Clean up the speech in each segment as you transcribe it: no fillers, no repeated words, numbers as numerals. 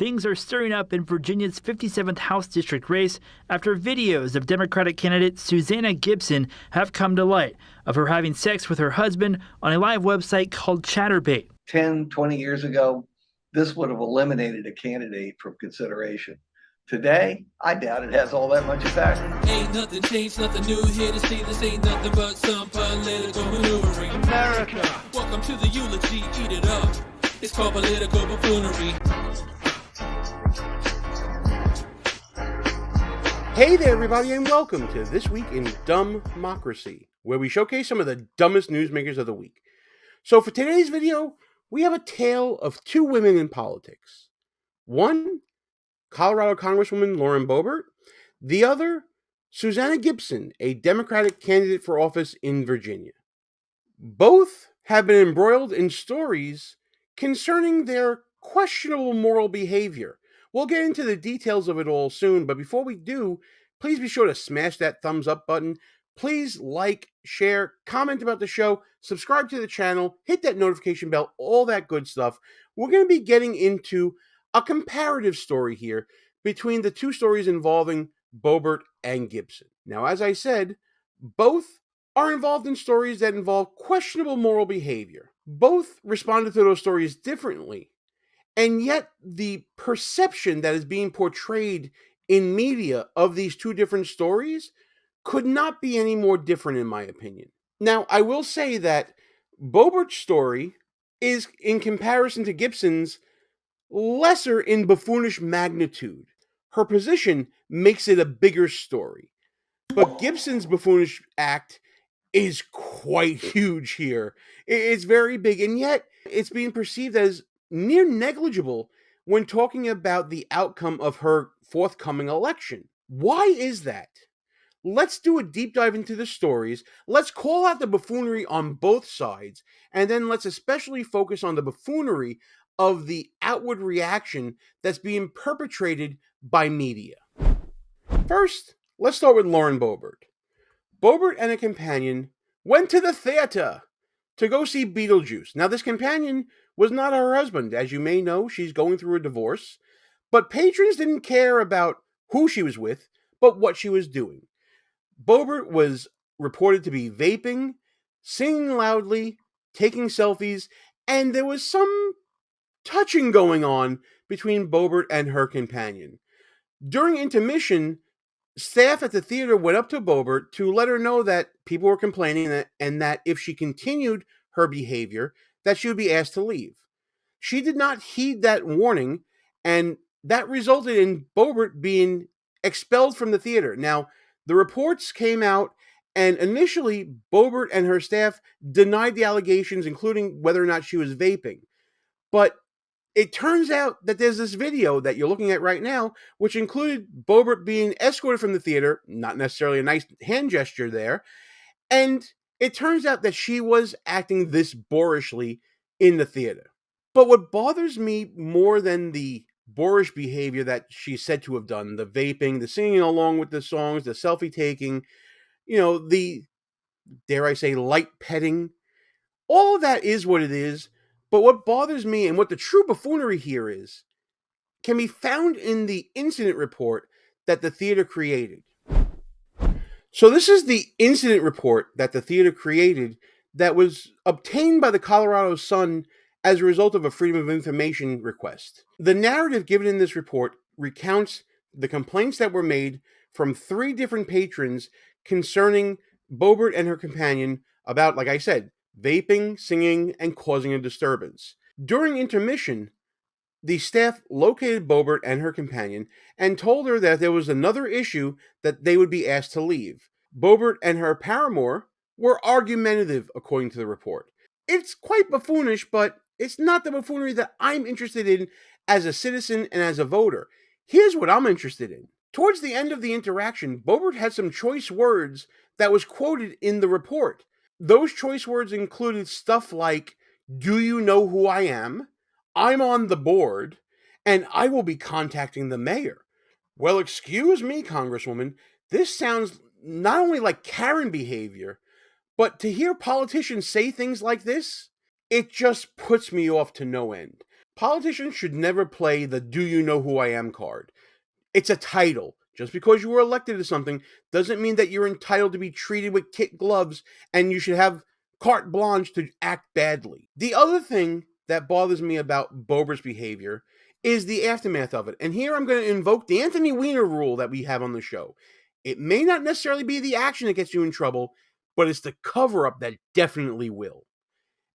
Things are stirring up in Virginia's 57th House District race after videos of Democratic candidate Susanna Gibson have come to light of her having sex with her husband on a live website called Chatterbait. 10, 20 years ago, this would have eliminated a candidate from consideration. Today, I doubt it has all that much effect. Ain't nothing changed, nothing new here to see. This ain't nothing but some political maneuvering. America. Welcome to the eulogy, eat it up. It's called political buffoonery. Hey there, everybody, and welcome to This Week in DUMBmocracy, where we showcase some of the dumbest newsmakers of the week. So for today's video, we have a tale of two women in politics. One, Colorado Congresswoman Lauren Boebert. The other, Susanna Gibson, a Democratic candidate for office in Virginia. Both have been embroiled in stories concerning their questionable moral behavior. We'll get into the details of it all soon, but before we do, please be sure to smash that thumbs up button. Please like, share, comment about the show, subscribe to the channel, hit that notification bell, all that good stuff. We're going to be getting into a comparative story here between the two stories involving Boebert and Gibson. Now, as I said, both are involved in stories that involve questionable moral behavior. Both responded to those stories differently. And yet, the perception that is being portrayed in media of these two different stories could not be any more different, in my opinion. Now, I will say that Boebert's story is, in comparison to Gibson's, lesser in buffoonish magnitude. Her position makes it a bigger story. But Gibson's buffoonish act is quite huge here. It's very big, and yet it's being perceived as near negligible when talking about the outcome of her forthcoming election. Why is that? Let's do a deep dive into the stories. Let's call out the buffoonery on both sides, and then let's especially focus on the buffoonery of the outward reaction that's being perpetrated by media. First, let's start with Lauren Boebert. Boebert and a companion went to the theater to go see Beetlejuice. Now, this companion was not her husband. As you may know, she's going through a divorce. But patrons didn't care about who she was with, but what she was doing. Boebert was reported to be vaping, singing loudly, taking selfies, and there was some touching going on between Boebert and her companion. During intermission, staff at the theater went up to Boebert to let her know that people were complaining and that if she continued her behavior, that she would be asked to leave. She did not heed that warning, and that resulted in Boebert being expelled from the theater. Now, the reports came out, and initially, Boebert and her staff denied the allegations, including whether or not she was vaping. But it turns out that there's this video that you're looking at right now, which included Boebert being escorted from the theater, not necessarily a nice hand gesture there, and it turns out that she was acting this boorishly in the theater. But what bothers me more than the boorish behavior that she's said to have done, the vaping, the singing along with the songs, the selfie taking, the, dare I say, light petting, all of that is what it is. But what bothers me and what the true buffoonery here is can be found in the incident report that the theater created. So this is the incident report that the theater created that was obtained by the Colorado Sun as a result of a Freedom of Information request. The narrative given in this report recounts the complaints that were made from 3 different patrons concerning Boebert and her companion about, like I said, vaping, singing, and causing a disturbance. During intermission, the staff located Boebert and her companion and told her that there was another issue that they would be asked to leave. Boebert and her paramour were argumentative, according to the report. It's quite buffoonish, but it's not the buffoonery that I'm interested in as a citizen and as a voter. Here's what I'm interested in. Towards the end of the interaction, Boebert had some choice words that was quoted in the report. Those choice words included stuff like, "Do you know who I am? I'm on the board, and I will be contacting the mayor." Well, excuse me, Congresswoman, this sounds not only like Karen behavior, but to hear politicians say things like this, it just puts me off to no end. Politicians should never play the "do you know who I am" card. It's a title. Just because you were elected to something doesn't mean that you're entitled to be treated with kid gloves and you should have carte blanche to act badly. The other thing that bothers me about Boebert's behavior is the aftermath of it. And here I'm going to invoke the Anthony Weiner rule that we have on the show. It may not necessarily be the action that gets you in trouble, but it's the cover-up that definitely will.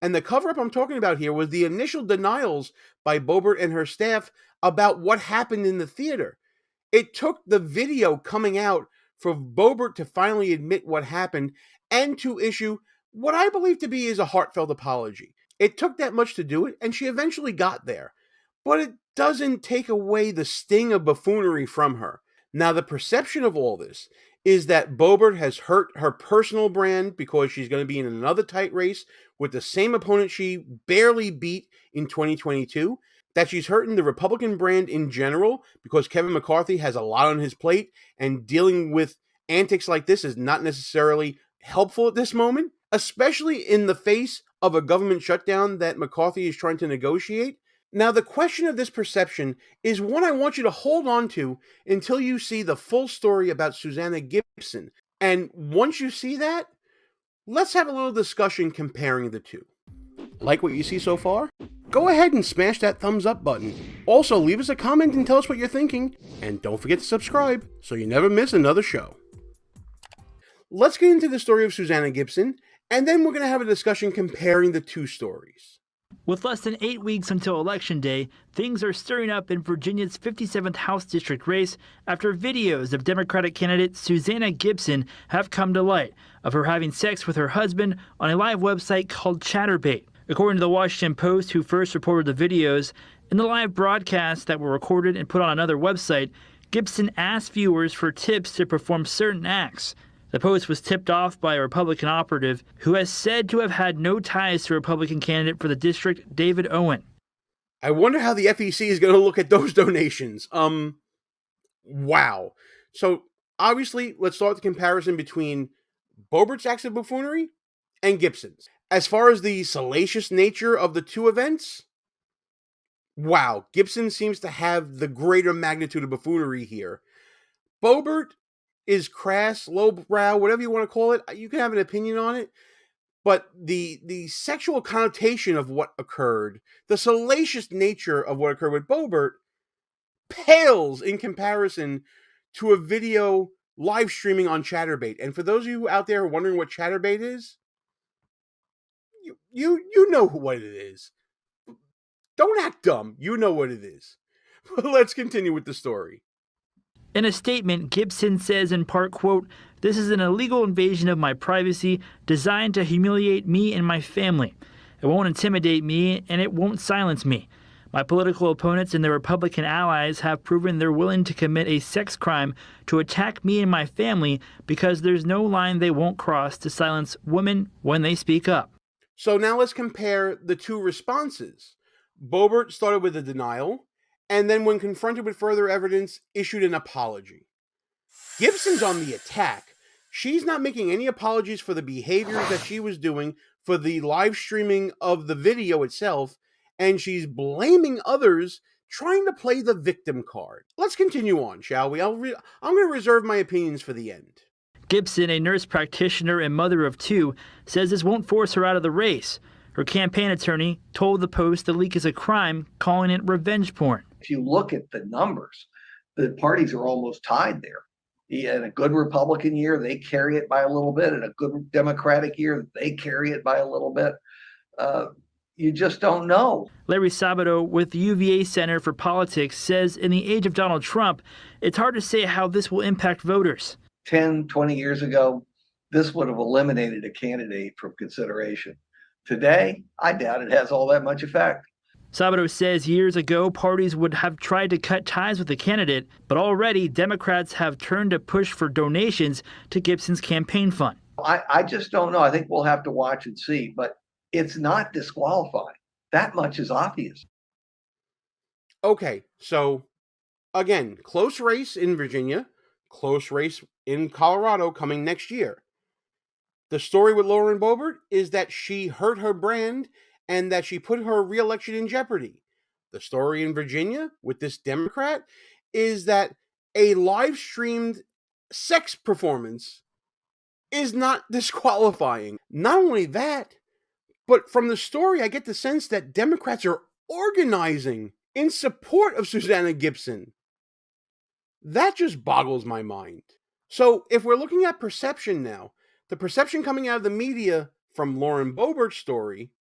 And the cover-up I'm talking about here was the initial denials by Boebert and her staff about what happened in the theater. It took the video coming out for Boebert to finally admit what happened and to issue what I believe to be is a heartfelt apology. It took that much to do it, and she eventually got there. But it doesn't take away the sting of buffoonery from her. Now, the perception of all this is that Boebert has hurt her personal brand because she's going to be in another tight race with the same opponent she barely beat in 2022, that she's hurting the Republican brand in general because Kevin McCarthy has a lot on his plate and dealing with antics like this is not necessarily helpful at this moment, especially in the face of a government shutdown that McCarthy is trying to negotiate. Now, the question of this perception is one I want you to hold on to until you see the full story about Susanna Gibson. And once you see that, let's have a little discussion comparing the two. Like what you see so far? Go ahead and smash that thumbs up button. Also, leave us a comment and tell us what you're thinking. And don't forget to subscribe so you never miss another show. Let's get into the story of Susanna Gibson, and then we're going to have a discussion comparing the two stories. With less than 8 weeks until Election Day, things are stirring up in Virginia's 57th House District race after videos of Democratic candidate Susanna Gibson have come to light of her having sex with her husband on a live website called Chatterbait. According to the Washington Post, who first reported the videos, in the live broadcasts that were recorded and put on another website, Gibson asked viewers for tips to perform certain acts. The Post was tipped off by a Republican operative who has said to have had no ties to Republican candidate for the district, David Owen. I wonder how the FEC is going to look at those donations. Wow. So, obviously, let's start the comparison between Boebert's acts of buffoonery and Gibson's. As far as the salacious nature of the two events, wow, Gibson seems to have the greater magnitude of buffoonery here. Boebert is crass, lowbrow, whatever you want to call it. You can have an opinion on it. But the sexual connotation of what occurred, the salacious nature of what occurred with Boebert, pales in comparison to a video live streaming on Chatterbait. And for those of you out there who are wondering what Chatterbait is, you know what it is. Don't act dumb. You know what it is. Let's continue with the story. In a statement, Gibson says in part, quote, "This is an illegal invasion of my privacy designed to humiliate me and my family. It won't intimidate me and it won't silence me. My political opponents and their Republican allies have proven they're willing to commit a sex crime to attack me and my family because there's no line they won't cross to silence women when they speak up." So now let's compare the two responses. Boebert started with a denial, and then when confronted with further evidence, issued an apology. Gibson's on the attack. She's not making any apologies for the behaviors that she was doing for the live streaming of the video itself, and she's blaming others, trying to play the victim card. Let's continue on, shall we? I'm going to reserve my opinions for the end. Gibson, a nurse practitioner and mother of two, says this won't force her out of the race. Her campaign attorney told the Post the leak is a crime, calling it revenge porn. If you look at the numbers, the parties are almost tied there. In a good Republican year, they carry it by a little bit. In a good Democratic year, they carry it by a little bit. You just don't know. Larry Sabato with the UVA Center for Politics says in the age of Donald Trump, it's hard to say how this will impact voters. 10, 20 years ago, this would have eliminated a candidate from consideration. Today, I doubt it has all that much effect. Sabato says years ago, parties would have tried to cut ties with the candidate, but already Democrats have turned to push for donations to Gibson's campaign fund. I just don't know. I think we'll have to watch and see, but it's not disqualifying. That much is obvious. Okay, so again, close race in Virginia, close race in Colorado coming next year. The story with Lauren Boebert is that she hurt her brand and that she put her re-election in jeopardy. The story in Virginia with this Democrat is that a live-streamed sex performance is not disqualifying. Not only that, but from the story, I get the sense that Democrats are organizing in support of Susanna Gibson. That just boggles my mind. So if we're looking at perception now, the perception coming out of the media from Lauren Boebert's story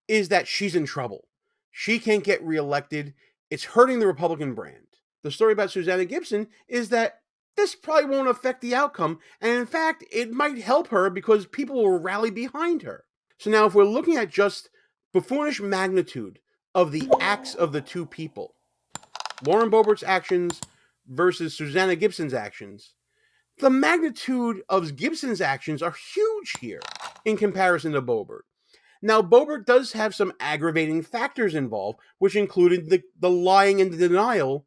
is that she's in trouble. She can't get reelected. It's hurting the Republican brand. The story about Susanna Gibson is that this probably won't affect the outcome, and in fact, it might help her because people will rally behind her. So now if we're looking at just buffoonish magnitude of the acts of the two people, Lauren Boebert's actions versus Susanna Gibson's actions, the magnitude of Gibson's actions are huge here in comparison to Boebert. Now, Boebert does have some aggravating factors involved, which included the lying and the denial,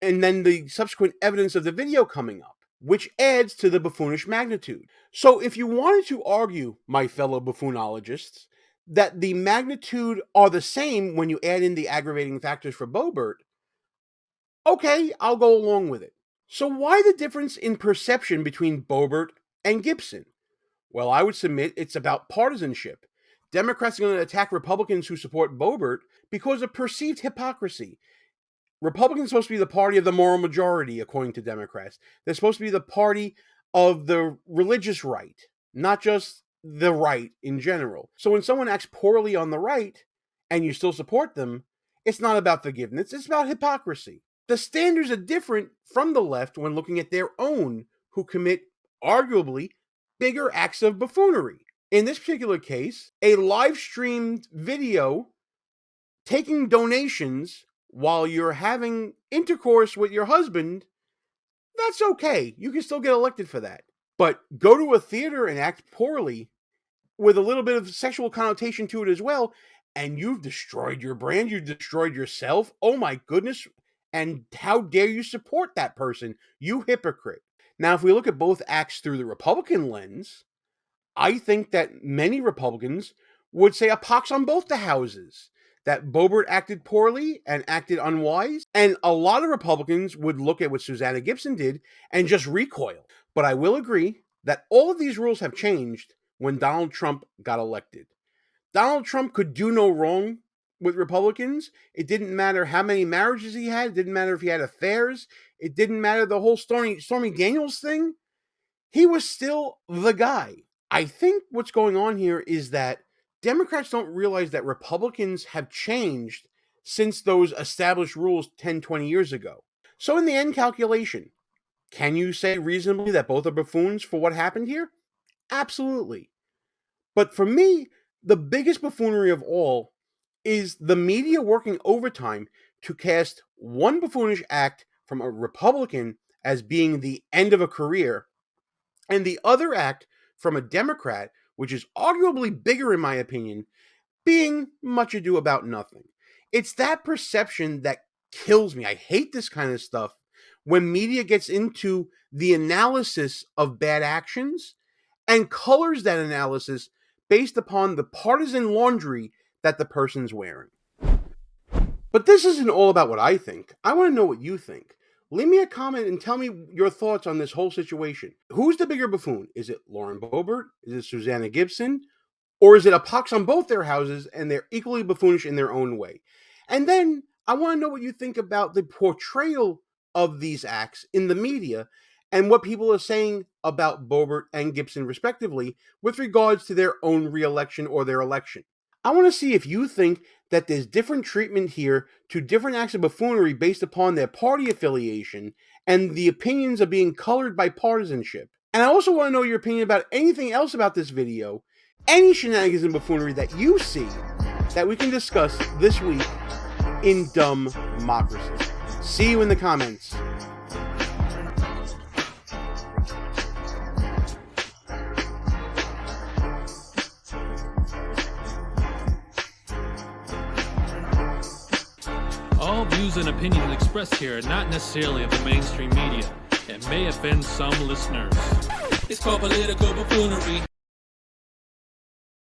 and then the subsequent evidence of the video coming up, which adds to the buffoonish magnitude. So if you wanted to argue, my fellow buffoonologists, that the magnitude are the same when you add in the aggravating factors for Boebert, okay, I'll go along with it. So why the difference in perception between Boebert and Gibson? Well, I would submit it's about partisanship. Democrats are going to attack Republicans who support Boebert because of perceived hypocrisy. Republicans are supposed to be the party of the moral majority, according to Democrats. They're supposed to be the party of the religious right, not just the right in general. So when someone acts poorly on the right, and you still support them, it's not about forgiveness, it's about hypocrisy. The standards are different from the left when looking at their own, who commit arguably bigger acts of buffoonery. In this particular case, a live-streamed video taking donations while you're having intercourse with your husband, that's okay. You can still get elected for that. But go to a theater and act poorly with a little bit of sexual connotation to it as well, and you've destroyed your brand, you've destroyed yourself. Oh my goodness. And how dare you support that person, you hypocrite. Now, if we look at both acts through the Republican lens, I think that many Republicans would say a pox on both the houses, that Boebert acted poorly and acted unwise, and a lot of Republicans would look at what Susanna Gibson did and just recoil. But I will agree that all of these rules have changed when Donald Trump got elected. Donald Trump could do no wrong with Republicans. It didn't matter how many marriages he had. It didn't matter if he had affairs. It didn't matter the whole Stormy Daniels thing. He was still the guy. I think what's going on here is that Democrats don't realize that Republicans have changed since those established rules 10, 20 years ago. So in the end calculation, can you say reasonably that both are buffoons for what happened here? Absolutely. But for me, the biggest buffoonery of all is the media working overtime to cast one buffoonish act from a Republican as being the end of a career, and the other act from a Democrat, which is arguably bigger in my opinion, being much ado about nothing. It's that perception that kills me. I hate this kind of stuff when media gets into the analysis of bad actions and colors that analysis based upon the partisan laundry that the person's wearing. But this isn't all about what I think. I want to know what you think. Leave me a comment and tell me your thoughts on this whole situation. Who's the bigger buffoon? Is it Lauren Boebert? Is it Susanna Gibson? Or is it a pox on both their houses and they're equally buffoonish in their own way? And then I want to know what you think about the portrayal of these acts in the media and what people are saying about Boebert and Gibson respectively with regards to their own re-election or their election. I want to see if you think that there's different treatment here to different acts of buffoonery based upon their party affiliation and the opinions are being colored by partisanship. And I also want to know your opinion about anything else about this video, any shenanigans and buffoonery that you see that we can discuss this week in DUMBmocracy. See you in the comments. All views and opinions expressed here are not necessarily of the mainstream media and may offend some listeners. It's called political buffoonery.